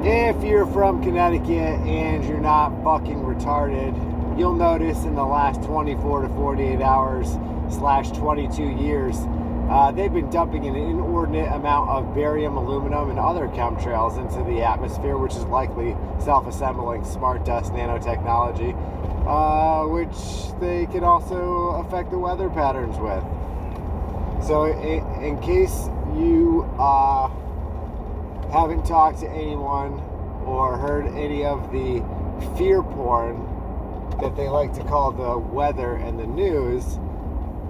If you're from Connecticut and you're not fucking retarded, you'll notice in the last 24 to 48 hours / 22 years, they've been dumping an inordinate amount of barium, aluminum, and other chemtrails into the atmosphere, which is likely self-assembling smart dust nanotechnology, which they can also affect the weather patterns with. So in case you haven't talked to anyone or heard any of the fear porn that they like to call the weather and the news,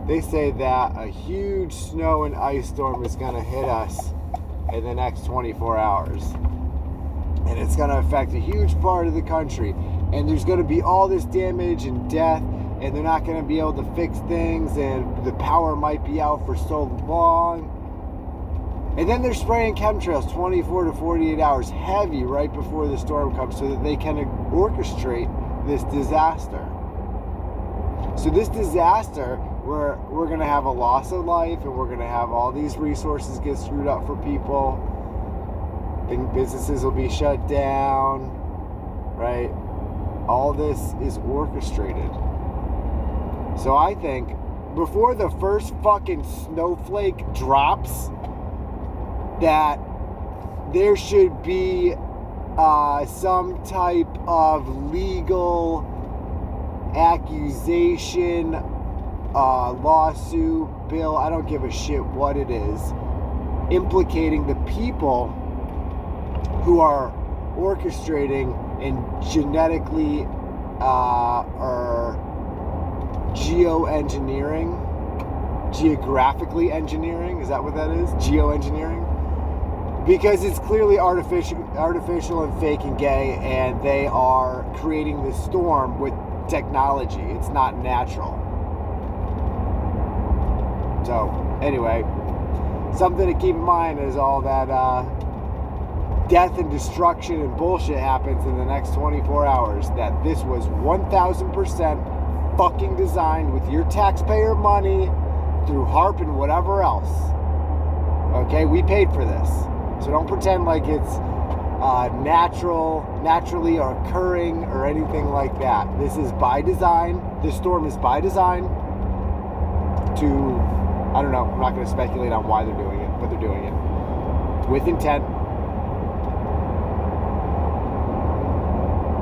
they say that a huge snow and ice storm is going to hit us in the next 24 hours. And it's going to affect a huge part of the country. And there's going to be all this damage and death, and they're not going to be able to fix things, and the power might be out for so long. And then they're spraying chemtrails 24 to 48 hours heavy right before the storm comes so that they can orchestrate this disaster. So this disaster, we're going to have a loss of life, and we're going to have all these resources get screwed up for people. Businesses will be shut down, right? All this is orchestrated. So I think before the first fucking snowflake drops, that there should be some type of legal accusation, lawsuit, bill, I don't give a shit what it is, implicating the people who are orchestrating and genetically or geographically engineering, is that what that is? Geoengineering? Because it's clearly artificial and fake and gay, and they are creating this storm with technology. It's not natural. So, anyway, something to keep in mind is all that death and destruction and bullshit happens in the next 24 hours, that this was 1000% fucking designed with your taxpayer money through HARP and whatever else. Okay, we paid for this. So don't pretend like it's naturally occurring or anything like that. This is by design. This storm is by design to, I don't know, I'm not going to speculate on why they're doing it, but they're doing it with intent.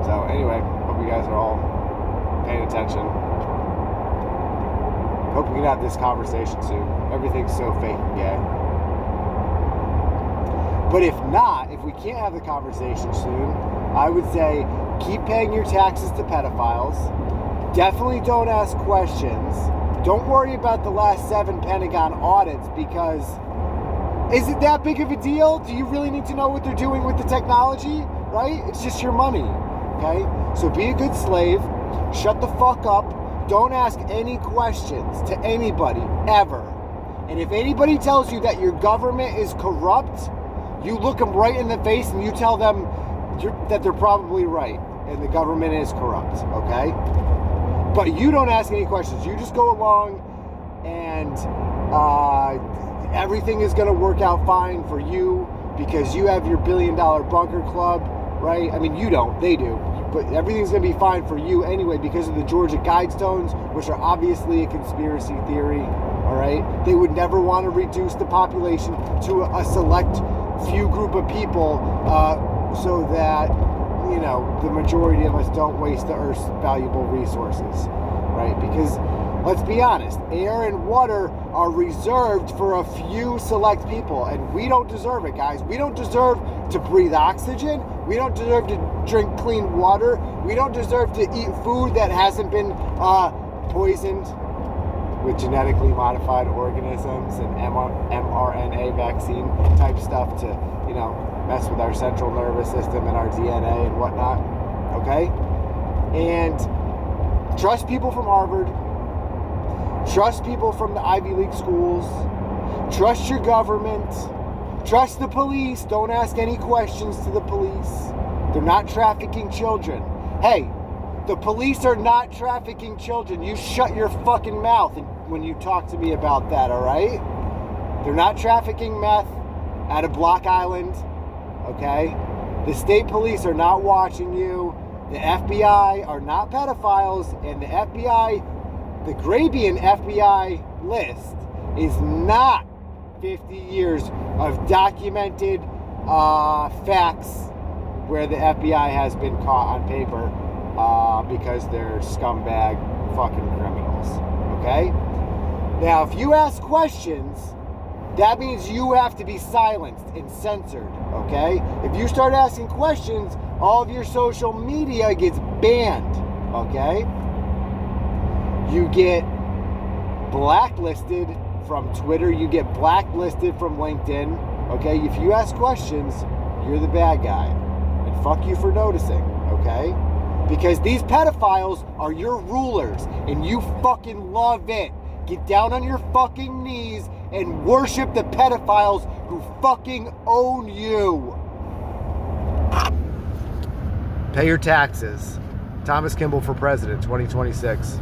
So anyway, hope you guys are all paying attention. Hope we can have this conversation soon. Everything's so fake and gay. But if not, if we can't have the conversation soon, I would say keep paying your taxes to pedophiles. Definitely don't ask questions. Don't worry about the last 7 Pentagon audits, because is it that big of a deal? Do you really need to know what they're doing with the technology? Right? It's just your money. Okay? So be a good slave. Shut the fuck up. Don't ask any questions to anybody, ever. And if anybody tells you that your government is corrupt, you look them right in the face and you tell them that they're probably right and the government is corrupt, okay? But you don't ask any questions. You just go along and everything is going to work out fine for you because you have your $1 billion bunker club, right? I mean, you don't. They do. But everything's going to be fine for you anyway because of the Georgia Guidestones, which are obviously a conspiracy theory, all right? They would never want to reduce the population to a select few group of people so that, you know, the majority of us don't waste the Earth's valuable resources, right? Because, let's be honest, air and water are reserved for a few select people, and we don't deserve it, guys. We don't deserve to breathe oxygen. We don't deserve to drink clean water. We don't deserve to eat food that hasn't been poisoned with genetically modified organisms and mRNA vaccine type stuff to, you know, mess with our central nervous system and our DNA and whatnot, okay? And trust people from Harvard. Trust people from the Ivy League schools. Trust your government. Trust the police. Don't ask any questions to the police. They're not trafficking children. Hey, the police are not trafficking children. You shut your fucking mouth when you talk to me about that, all right? They're not trafficking meth out of Block Island, okay? The state police are not watching you. The FBI are not pedophiles, and the FBI, the Grabian FBI list is not 50 years of documented facts where the FBI has been caught on paper because they're scumbag fucking criminals. Okay? Now, if you ask questions, that means you have to be silenced and censored. Okay? If you start asking questions, all of your social media gets banned. Okay? You get blacklisted from Twitter. You get blacklisted from LinkedIn. Okay? If you ask questions, you're the bad guy. And fuck you for noticing. Okay? Because these pedophiles are your rulers. And you fucking love it. Get down on your fucking knees and worship the pedophiles who fucking own you. Pay your taxes. Thomas Kimball for president, 2026.